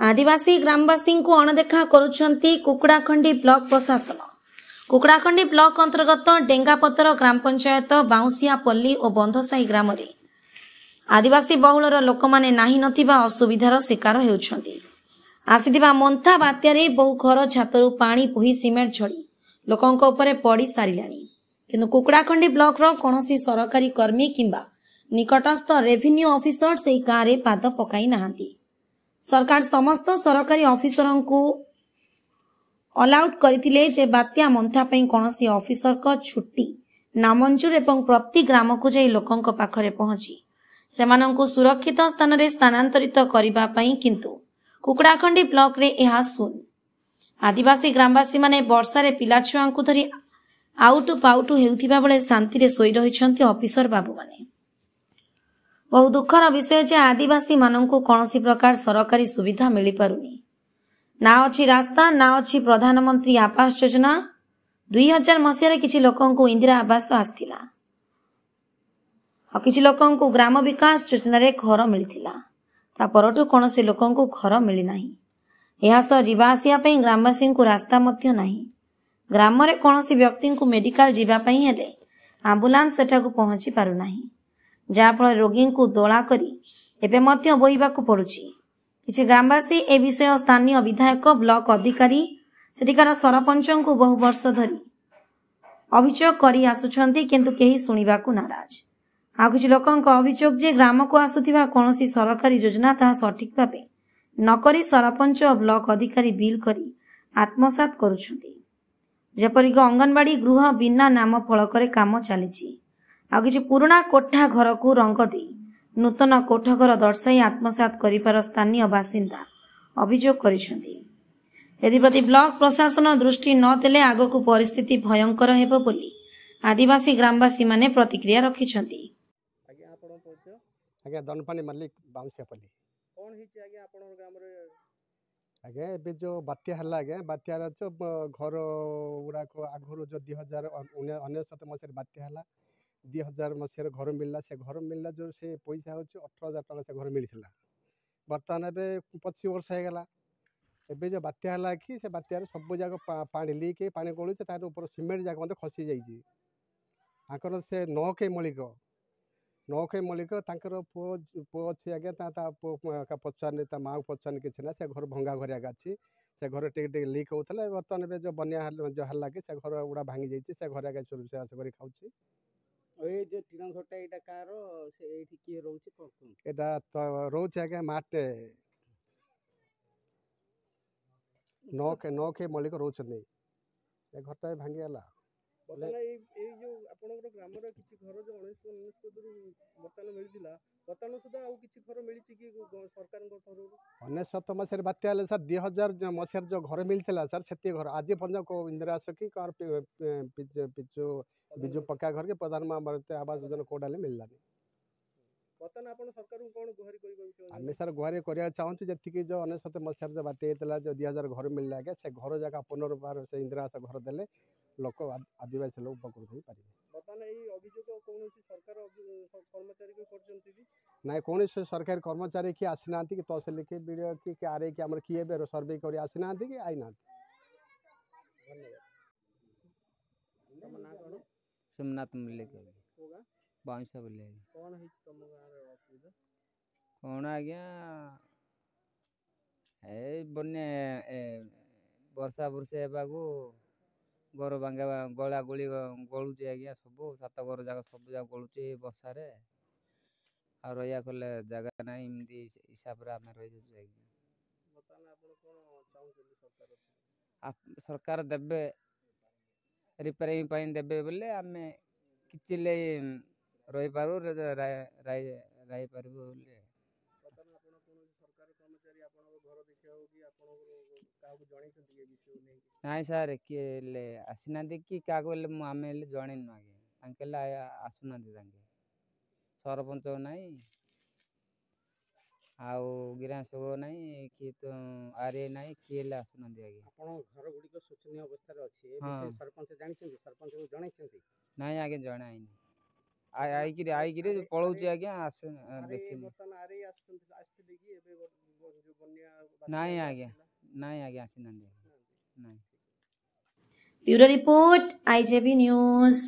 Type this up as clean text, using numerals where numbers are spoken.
आदिवासी ग्रामवासी को अणदेखा करुछंती कुकुड़ाखंडी ब्लॉक प्रशासन। कुकुड़ाखंडी ब्लॉक अंतर्गत डेंगापतर ग्राम पंचायत बाउंसियापल्ली और बंधसाही ग्राम रे आदिवासी बहुलर लोक माने नाही नथिबा असुविधार शिकार हेउछंती। आसीथिबा मंथा बात्यारे बहु घर छातरु पानी बोही सिमेंट झड़ी लोकंक उपरे पड़ी सारिलानी, किंतु कुकुड़ाखंडी ब्लॉक रो कोनोसी सरकारी कर्मी किंबा निकटस्थ रेवेन्यू ऑफिसर सेही गाँ रे पाद पकाई नाहांती। सरकार समस्त सरकारी ऑफिसर को अलआउट करथिले जे बात्या मंथा पई कोनोसी ऑफिसर को छुट्टी नामंजूर एवं प्रति ग्राम को जाई लोकंक पाखरे पहुंची सेमानंकु सुरक्षित स्थान रे स्थानांतरित करिबा पई, किंतु कुकुड़ाखंडी ब्लॉक रे एहा सुन। आदिवासी ग्रामवासी माने वर्षा रे पिला छुआ को धरी आउटु पाउटु हेउथिबा बेले शांति रे सोई रहिछंती ऑफिसर बाबू माने। बहु दुखर विषय जे आदिवासी मानंकु कौनसी प्रकार सरकारी सुविधा मिली पारुनी। ना अच्छी रास्ता, ना अच्छी प्रधानमंत्री आवास योजना। 2000 मसीह किछि लोकंकु इंदिरा आवास आस्थिला और किछि लोकंकु ग्राम विकास योजना रे घर मिलिथिला। ता परटु कौनसी लोकंकु घर मिली नाही। एहा सह जीवा आसिया पई ग्रामवासी को रास्ता मध्य नाही। ग्राम रे कौनसी व्यक्ति को मेडिकल जीवा पई हेले एम्बुलेंस सेठाकु पहुंची पारु नाही, जाफल रोगी को दोला करी एबे मध्य बोहिबाकु पड़ुछि। किछि ग्रामवासी ए विषय स्थानीय विधायक, ब्लॉक अधिकारी, सेठिकार सरपंच को बहु वर्ष धरी अभियोग करी आसुछंती, किंतु केही सुनिबाकु नाराज। आ किछि लोकंक अभियोग जे ग्राम को आसुथिबा कोनोसी सरकारी योजना ता सठिक भाबे नकरी सरपंच और ब्लॉक अधिकारी बिल करी आत्मसात करुछंती। जेपरिक अंगनवाड़ी गृह बिना नाम फलक काम चली आ किछि पुराना कोठा घर को रंग दे नूतन कोठा घर दर्शाई आत्मसात करिपार स्थानीय बासिंदा अभियोग करिसेंती। यदि प्रति ब्लॉक प्रशासन दृष्टि न देले आगकु परिस्थिति भयंकर हेबो बोली आदिवासी ग्रामवासी माने प्रतिक्रिया रखिछंती। आज्ञा दनपानी मल्लिक बाउंसियापल्ली कौन हिची आज्ञा आपन ग्राम रे आज्ञा एबे जो बात्या हल्ला आज्ञा बात्या रा जो घर उड़ा को आगुरु जो 2019 मसीह बात्या हल्ला 2000 मसीह घर मिलला से घर मिलला जो से पैसा होची 18000 टका से घर मिलथिला। वर्तमान एबे 25 वर्ष हे गला एबे जो बात्या हल्ला कि से बात्या रे सब जगह पानी लीक पानी गळु से तार ऊपर सीमेंट जाक मते खसी जाईची। आकर से नौके मलिक तांकर पो अच्छी आज्ञा ता पो का पचारने ता माँ पचारने किसी ना से घर भंगा घर आगे अच्छी से घर टे लीक होता। बर्तमान जो बनिया जो हल्ला कि से घर गुड़ा भांगी जाइए से घर आगे रोषेबास कर खाऊँ। ए जे टीना घरटा एटा कार से एठी किए रहउछि कोन एटा तो रोज आज्ञा माटे नौके मलिक रोचने ए घरटा भांगी गला। बर्तमान ए जो आपनकर ग्राम रे किछि घर जो 1999 रु बर्तमान मिलिथिला बर्तमान सुधा आ किछि घर मिलिछि कि सरकार को थरु 19 मसीह बात्या ले सर 2000 मसीह जो घर मिलथिला सर सेती घर आज पर्यंत को इंदिरा सखी कार पिचो बिजु पक्का घर के प्रधानमंत्री आवास योजना कोडाले मिललानी। बर्तमान आपन सरकार को कोन गुहारी करिबा आमे सर गुहारी करिया चाहूँ जति कि जो 19 मसीह जो बात्या हेतला जो 2000 घर मिलला के से घर जगह पुनर्बार से इंदिरा से घर देले लोक आदिवासी लोग उपकृत हो पारे। बर्तमान ए अभियोग कोनोसी सरकार कर्मचारी को करजंती कि नाइ कोनोसी सरकारी कर्मचारी की आसीनांती कि तहसील के वीडियो कि आरे कि हमर किए बे सर्वे करी आसीनांती कि आइना। धन्यवाद। तम ना कोन सोमनाथ मल्लिक होगा बाउंसियापल्ली कौन है तम गाँव रे असुविधा कौन आज्ञा ए बन्ने वर्षा बुर्षे हेबाकू घर भांगा गला गोली गलुचे आज्ञा सब सात घर जाक सब जाक गलुचे वर्षा रे आ रहिया कले जगह ना एमती हिसाब रे आमे रहि जाउ आज्ञा। बर्तमान आपन कोन चाहउछन सरकार सरकार देबे रिपेयरिंग पाइन देबे बोले आमे किछि ले रहि पारू रहि पारबो बोले। बर्तमान आपन कोन सरकारी कर्मचारी आपन घर देखिया हो कि आपन काहू जणै छथि ए विषय नै नाइ सर के ले आसिना देखि कागो ले आमे ले जणैनु आगे तांकेला आसुना दे तांके सरपंच नाही आउ गिरासो नाही कि तो आरे नाही केले आसुना दे आगे आपन घर गुडी को शोचनीय अवस्था रे अछि ए विषय सरपंच जानि छथि सरपंच को जणै छथि नाही आगे जणाइनी आई कि पळौची आगे आसे देखि बर्तमान आरे आस्थिले कि एबे जो बन्या ନାଇଁ ଆଜ୍ଞା ନାଇଁ ଆଜ୍ଞା ଆସିନାହାନ୍ତି ନାଇଁ। Bureau report IJB news.